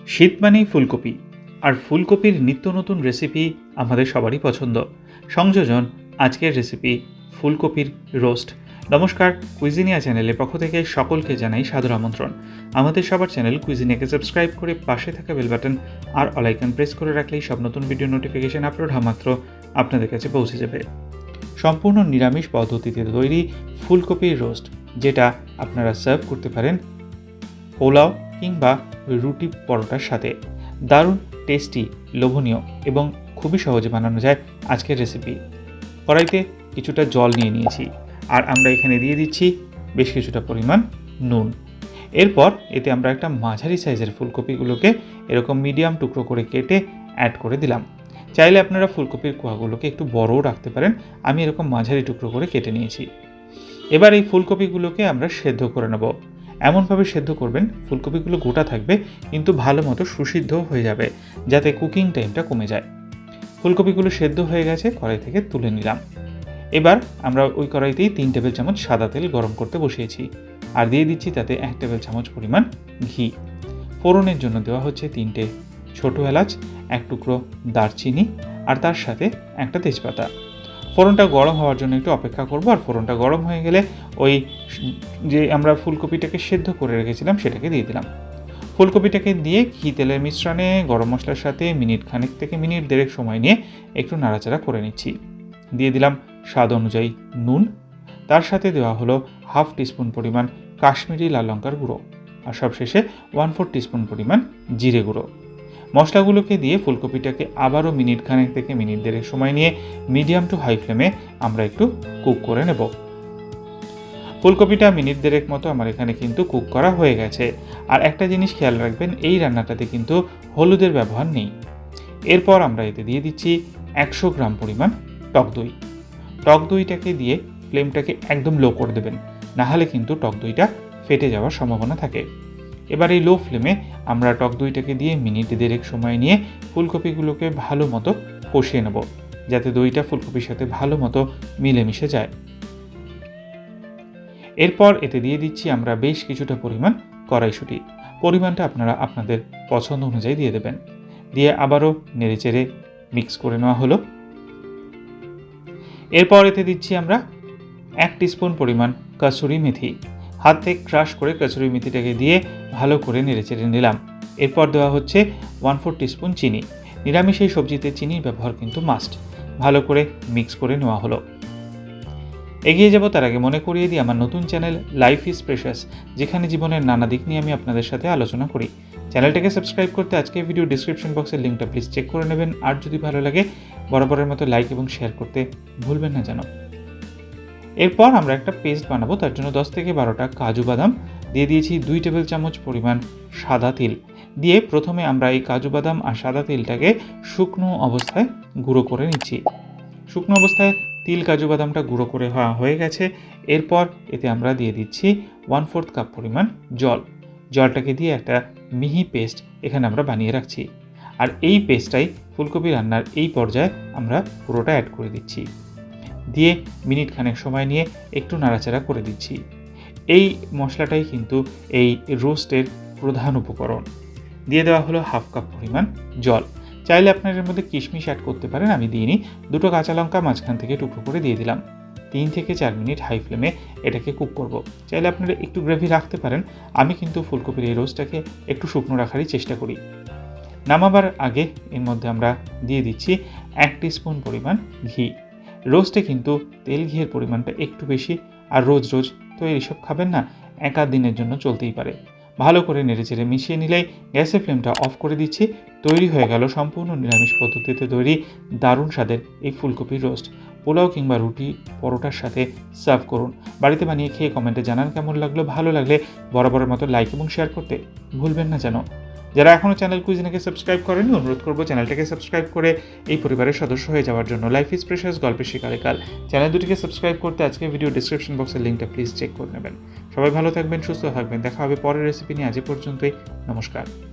শীত মানেই ফুলকপি, আর ফুলকপির নিত্য নতুন রেসিপি আমাদের সবারই পছন্দ। সংযোজন আজকের রেসিপি ফুলকপির রোস্ট। নমস্কার, কুইজিনিয়া চ্যানেলের পক্ষ থেকে সকলকে জানাই সাদর আমন্ত্রণ। আমাদের সবার চ্যানেল কুইজিনিয়াকে সাবস্ক্রাইব করে পাশে থাকা বেল বাটন আর অল আইকন প্রেস করে রাখলেই সব নতুন ভিডিও নোটিফিকেশন আপলোড হওয়া মাত্র আপনাদের কাছে পৌঁছে যাবে। সম্পূর্ণ নিরামিষ পদ্ধতিতে তৈরি ফুলকপির রোস্ট, যেটা আপনারা সার্ভ করতে পারেন পোলাও কিংবা রুটি পরোটার সাথে। দারুণ টেস্টি, লোভনীয় এবং খুবই সহজে বানানো যায় আজকের রেসিপি। কড়াইতে কিছুটা জল নিয়ে নিয়েছি, আর আমরা এখানে দিয়ে দিচ্ছি বেশ কিছুটা পরিমাণ নুন। এরপর এতে আমরা একটা মাঝারি সাইজের ফুলকপিগুলোকে এরকম মিডিয়াম টুকরো করে কেটে অ্যাড করে দিলাম। চাইলে আপনারা ফুলকপির কোয়াগুলোকে একটু বড়ও রাখতে পারেন, আমি এরকম মাঝারি টুকরো করে কেটে নিয়েছি। এবার এই ফুলকপিগুলোকে আমরা সেদ্ধ করে নেব। এমনভাবে সেদ্ধ করবেন ফুলকপিগুলো গোটা থাকবে কিন্তু ভালো মতো সুসিদ্ধ হয়ে যাবে, যাতে কুকিং টাইমটা কমে যায়। ফুলকপিগুলো সেদ্ধ হয়ে গেছে, কড়াই থেকে তুলে নিলাম। এবার আমরা ওই কড়াইতেই 3 টেবিল চামচ সাদা তেল গরম করতে বসিয়েছি, আর দিয়ে দিচ্ছি তাতে 1 টেবিল চামচ পরিমাণ ঘি। ফোড়নের জন্য দেওয়া হচ্ছে 3টে ছোটো এলাচ, 1 টুকরো দারচিনি, আর তার সাথে একটা তেজপাতা। ফোড়নটা গরম হওয়ার জন্য একটু অপেক্ষা করব, আর ফোড়নটা গরম হয়ে গেলে ওই যে আমরা ফুলকপিটাকে সেদ্ধ করে রেখেছিলাম সেটাকে দিয়ে দিলাম। ফুলকপিটাকে দিয়ে ঘি তেলের মিশ্রণে গরম মশলার সাথে মিনিট খানেক থেকে মিনিট দেড়েক সময় নিয়ে একটু নাড়াচাড়া করে নিচ্ছি। দিয়ে দিলাম স্বাদ অনুযায়ী নুন, তার সাথে দেওয়া হলো 1/2 টিস্পুন পরিমাণ কাশ্মীরি লাল লঙ্কার গুঁড়ো, আর সবশেষে 1/4 টিস্পুন পরিমাণ জিরে গুঁড়ো। মশলাগুলোকে দিয়ে ফুলকপিটাকে আবারও মিনিট খানেক থেকে মিনিট দেড়েক সময় নিয়ে মিডিয়াম টু হাই ফ্লেমে আমরা একটু কুক করে নেব। ফুলকপিটা মিনিট দেড়েক মতো আমার এখানে কিন্তু কুক করা হয়ে গেছে। আর একটা জিনিস খেয়াল রাখবেন, এই রান্নাটাতে কিন্তু হলুদের ব্যবহার নেই। এরপর আমরা এতে দিয়ে দিচ্ছি 100 গ্রাম পরিমাণ টক দই। টক দইটাকে দিয়ে ফ্লেমটাকে একদম লো করে দেবেন, নাহলে কিন্তু টক দইটা ফেটে যাওয়ার সম্ভাবনা থাকে। এবার এই লো ফ্লেমে আমরা টক দইটাকে দিয়ে মিনিট দেড়েক সময় নিয়ে ফুলকপিগুলোকে ভালো মতো কষিয়ে নেব, যাতে দইটা ফুলকপির সাথে ভালো মতো মিলেমিশে যায়। এরপর এতে দিয়ে দিচ্ছি আমরা বেশ কিছুটা পরিমাণ কড়াইশুঁটি। পরিমাণটা আপনারা আপনাদের পছন্দ অনুযায়ী দিয়ে দেবেন। দিয়ে আবারও নেড়েচেড়ে মিক্স করে নেওয়া হলো। এরপর এতে দিচ্ছি আমরা 1 টিস্পুন পরিমাণ কসুরি মেথি। হাত থেকে ক্রাশ করে কসুরি মেথিটাকে দিয়ে ভালো করে নেড়েচেড়ে নিলাম। এরপর দেওয়া হচ্ছে 1/4 টিস্পুন চিনি। নিরামিষ এই সবজিতে চিনির ব্যবহার কিন্তু মাস্ট। ভালো করে মিক্স করে নেওয়া হলো। এগিয়ে যাব তার আগে মনে করিয়ে দিই আমার নতুন চ্যানেল লাইফ ইজ প্রেশাস, যেখানে জীবনের নানা দিক নিয়ে আমি আপনাদের সাথে আলোচনা করি। চ্যানেলটাকে সাবস্ক্রাইব করতে আজকে ভিডিও ডিসক্রিপশন বক্সের লিঙ্কটা প্লিজ চেক করে নেবেন, আর যদি ভালো লাগে বরাবরের মতো লাইক এবং শেয়ার করতে ভুলবেন না যেন। এরপর আমরা একটা পেস্ট বানাবো, তার জন্য 10 থেকে 12টা কাজু বাদাম দিয়ে দিয়েছি, 2 টেবিল চামচ পরিমাণ সাদা তিল দিয়ে প্রথমে আমরা এই কাজু বাদাম আর সাদা তিলটাকে শুকনো অবস্থায় গুঁড়ো করে নিচ্ছি। শুকনো অবস্থায় তিল কাজু বাদামটা গুঁড়ো করে হয়ে গেছে। এরপর এতে আমরা দিয়ে দিচ্ছি 1/4 কাপ পরিমাণ জল। জলটাকে দিয়ে একটা মিহি পেস্ট এখানে আমরা বানিয়ে রাখছি, আর এই পেস্টটাই ফুলকপি রান্নার এই পর্যায়ে আমরা পুরোটা অ্যাড করে দিচ্ছি। দিয়ে মিনিট খানেক সময় নিয়ে একটু নাড়াচাড়া করে দিচ্ছি। এই মশলাটাই কিন্তু এই রোস্টের প্রধান উপকরণ। দিয়ে দেওয়া হলো 1/2 কাপ পরিমাণ জল। চাইলে আপনার এর মধ্যে কিশমিশ অ্যাড করতে পারেন, আমি দিইনি। 2টো কাঁচা লঙ্কা মাঝখান থেকে টুকরো করে দিয়ে দিলাম। 3 থেকে 4 মিনিট হাই ফ্লেমে এটাকে কুক করব। চাইলে আপনারা একটু গ্রেভি রাখতে পারেন, আমি কিন্তু ফুলকপির এই রোস্টটাকে একটু শুকনো রাখারই চেষ্টা করি। নামাবার আগে এর মধ্যে আমরা দিয়ে দিচ্ছি 1 টিস্পুন পরিমাণ ঘি। রোস্টে কিন্তু তেল ঘিয়ের পরিমাণটা একটু বেশি, আর রোজ রোজ তো এইসব খাবেন না, 1-8 দিনের জন্য চলতেই পারে। ভালো করে নেড়েচেড়ে মিশিয়ে নিলেই গ্যাসের ফ্লেমটা অফ করে দিচ্ছি। তৈরি হয়ে গেল সম্পূর্ণ নিরামিষ পদ্ধতিতে তৈরি দারুণ স্বাদের এই ফুলকপির রোস্ট। পোলাও কিংবা রুটি পরোটার সাথে সার্ভ করুন। বাড়িতে বানিয়ে খেয়ে কমেন্টে জানান কেমন লাগলো। ভালো লাগলে বরাবরের মতো লাইক এবং শেয়ার করতে ভুলবেন না যেন। যারা এখনও চ্যানেল কুইজিনাকে সাবস্ক্রাইব করেনি, অনুরোধ করবো চ্যানেলটাকে সাবস্ক্রাইব করে এই পরিবারের সদস্য হয়ে যাওয়ার জন্য। লাইফ ইজ প্রেশাস গল্পের শিকারে কাল চ্যানেল দুটিকে সাবস্ক্রাইব করতে আজকে ভিডিও ডিসক্রিপশন বক্সের লিঙ্কটা প্লিজ চেক করে নেবেন। সবাই ভালো থাকবেন, সুস্থ থাকবেন। দেখা হবে পরের রেসিপি নিয়ে। আজ পর্যন্তই, নমস্কার।